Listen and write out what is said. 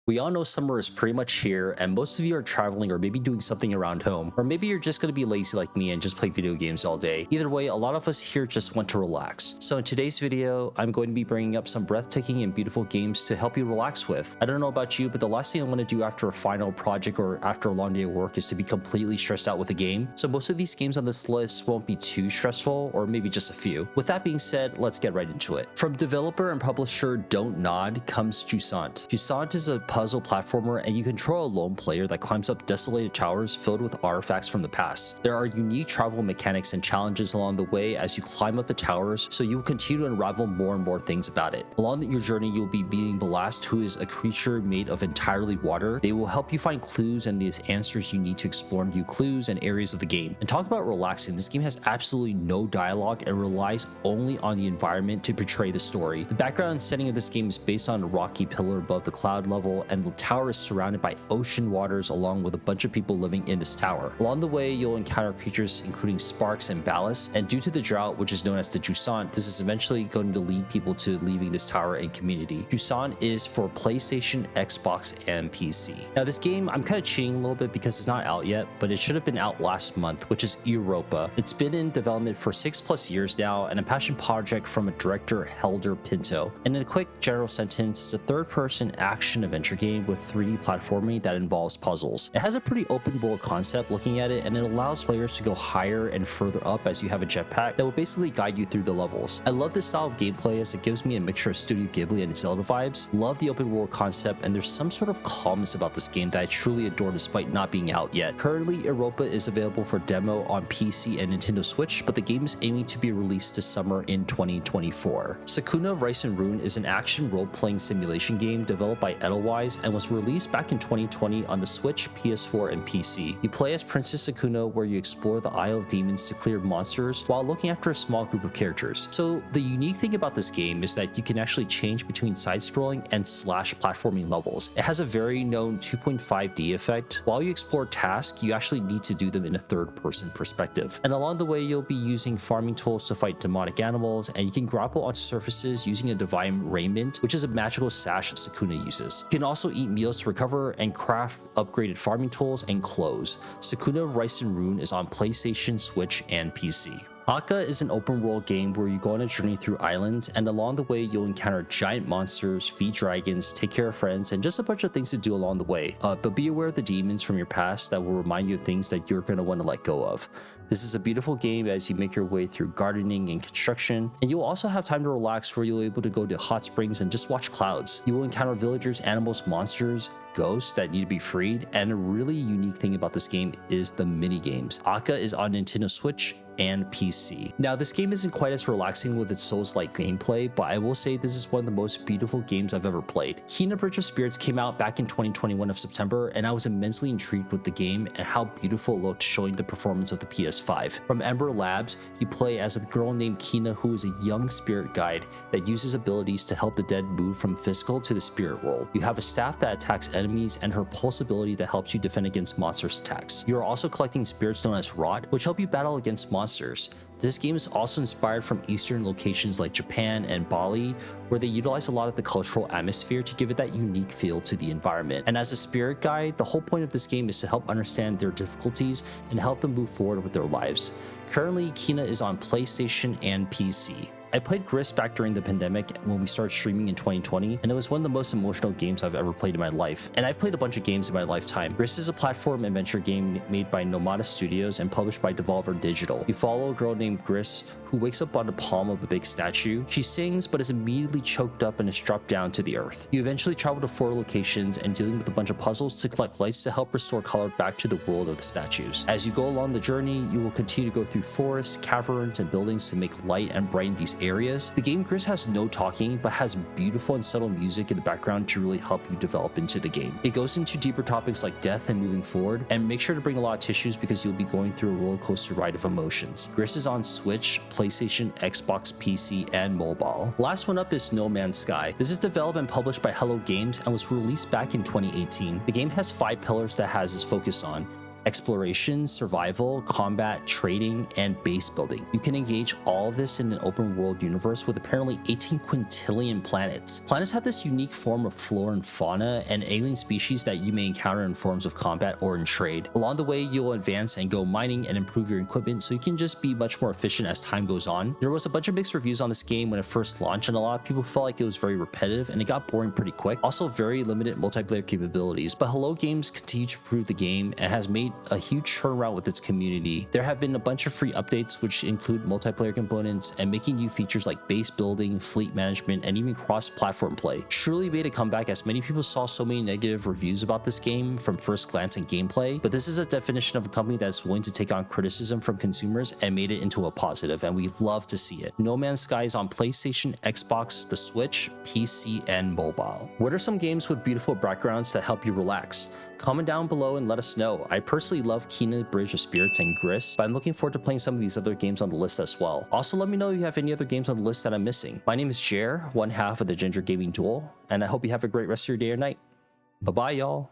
We all know summer is pretty much here, and most of you are traveling or maybe doing something around home, or maybe you're just going to be lazy like me and just play video games all day. Either way, a lot of us here just want to relax. So in today's video, I'm going to be bringing up some breathtaking and beautiful games to help you relax with. I don't know about you, but the last thing I want to do after a final project or after a long day of work is to be completely stressed out with a game. So most of these games on this list won't be too stressful, or maybe just a few. With that being said, let's get right into it. From developer and publisher Don't Nod comes Jusant. Jusant is a puzzle platformer, and you control a lone player that climbs up desolated towers filled with artifacts from the past. There are unique travel mechanics and challenges along the way as you climb up the towers, so you will continue to unravel more and more things about it. Along your journey, you'll be meeting Belast, who is a creature made of entirely water. They will help you find clues and the answers you need to explore new clues and areas of the game. And talk about relaxing, this game has absolutely no dialogue and relies only on the environment to portray the story. The background and setting of this game is based on a rocky pillar above the cloud level, and the tower is surrounded by ocean waters along with a bunch of people living in this tower. Along the way, you'll encounter creatures including sparks and ballast, and due to the drought, which is known as the Jusant, this is eventually going to lead people to leaving this tower and community. Jusant is for PlayStation, Xbox, and PC. Now this game, I'm kind of cheating a little bit because it's not out yet, but it should have been out last month, which is Europa. It's been in development for 6+ years now, and a passion project from a director, Helder Pinto. And in a quick general sentence, it's a third-person action-adventure game with 3D platforming that involves puzzles. It has a pretty open world concept looking at it, and it allows players to go higher and further up as you have a jetpack that will basically guide you through the levels. I love this style of gameplay as it gives me a mixture of Studio Ghibli and Zelda vibes. Love the open world concept, and there's some sort of calmness about this game that I truly adore despite not being out yet. Currently, Europa is available for demo on PC and Nintendo Switch, but the game is aiming to be released this summer in 2024. Sakuna Rice and Rune is an action role-playing simulation game developed by Edelweiss and was released back in 2020 on the Switch, PS4, and PC. You play as Princess Sakuna, where you explore the Isle of Demons to clear monsters while looking after a small group of characters. So the unique thing about this game is that you can actually change between side-scrolling and slash platforming levels. It has a very known 2.5D effect. While you explore tasks, you actually need to do them in a third-person perspective. And along the way, you'll be using farming tools to fight demonic animals, and you can grapple onto surfaces using a divine raiment, which is a magical sash Sakuna uses. You can also eat meals to recover and craft upgraded farming tools and clothes. Sakuna Rice and Rune is on PlayStation, Switch, and PC. Aka is an open world game where you go on a journey through islands, and along the way you'll encounter giant monsters, feed dragons, take care of friends, and just a bunch of things to do along the way. But be aware of the demons from your past that will remind you of things that you're going to want to let go of. This is a beautiful game as you make your way through gardening and construction, and you'll also have time to relax where you'll be able to go to hot springs and just watch clouds. You will encounter villagers, animals, monsters, ghosts that need to be freed, and a really unique thing about this game is the mini games. Aka is on Nintendo Switch and PC. Now this game isn't quite as relaxing with its Souls-like gameplay, but I will say this is one of the most beautiful games I've ever played. Kena Bridge of Spirits came out back in 2021 of September, and I was immensely intrigued with the game and how beautiful it looked showing the performance of the PS5. From Ember Labs, you play as a girl named Kena who is a young spirit guide that uses abilities to help the dead move from physical to the spirit world. You have a staff that attacks enemies and her pulse ability that helps you defend against monsters' attacks. You are also collecting spirits known as Rot, which help you battle against monsters. This game is also inspired from Eastern locations like Japan and Bali, where they utilize a lot of the cultural atmosphere to give it that unique feel to the environment. And as a spirit guide, the whole point of this game is to help understand their difficulties and help them move forward with their lives. Currently, Kena is on PlayStation and PC. I played Gris back during the pandemic when we started streaming in 2020, and it was one of the most emotional games I've ever played in my life. And I've played a bunch of games in my lifetime. Gris is a platform adventure game made by Nomada Studios and published by Devolver Digital. You follow a girl named Gris who wakes up on the palm of a big statue. She sings but is immediately choked up and is dropped down to the earth. You eventually travel to 4 locations and dealing with a bunch of puzzles to collect lights to help restore color back to the world of the statues. As you go along the journey, you will continue to go through forests, caverns, and buildings to make light and brighten these areas. The game Gris has no talking, but has beautiful and subtle music in the background to really help you develop into the game. It goes into deeper topics like death and moving forward, and make sure to bring a lot of tissues because you'll be going through a roller coaster ride of emotions. Gris is on Switch, PlayStation, Xbox, PC, and mobile. Last one up is No Man's Sky. This is developed and published by Hello Games and was released back in 2018. The game has 5 pillars that has its focus on: exploration, survival, combat, trading, and base building. You can engage all of this in an open world universe with apparently 18 quintillion planets. Planets have this unique form of flora and fauna and alien species that you may encounter in forms of combat or in trade. Along the way, you'll advance and go mining and improve your equipment so you can just be much more efficient as time goes on. There was a bunch of mixed reviews on this game when it first launched, and a lot of people felt like it was very repetitive and it got boring pretty quick. Also very limited multiplayer capabilities, but Hello Games continued to improve the game and has made a huge turnaround with its community. There have been a bunch of free updates which include multiplayer components and making new features like base building, fleet management, and even cross-platform play. Truly made a comeback as many people saw so many negative reviews about this game from first glance and gameplay, but this is a definition of a company that's willing to take on criticism from consumers and made it into a positive, and we love to see it. No Man's Sky is on PlayStation, Xbox, the Switch, PC, and mobile. What are some games with beautiful backgrounds that help you relax? Comment down below and let us know. I personally love Kena Bridge of Spirits and Gris, but I'm looking forward to playing some of these other games on the list as well. Also, let me know if you have any other games on the list that I'm missing. My name is Jer, one half of the Ginger Gaming Duel, and I hope you have a great rest of your day or night. Bye-bye, y'all.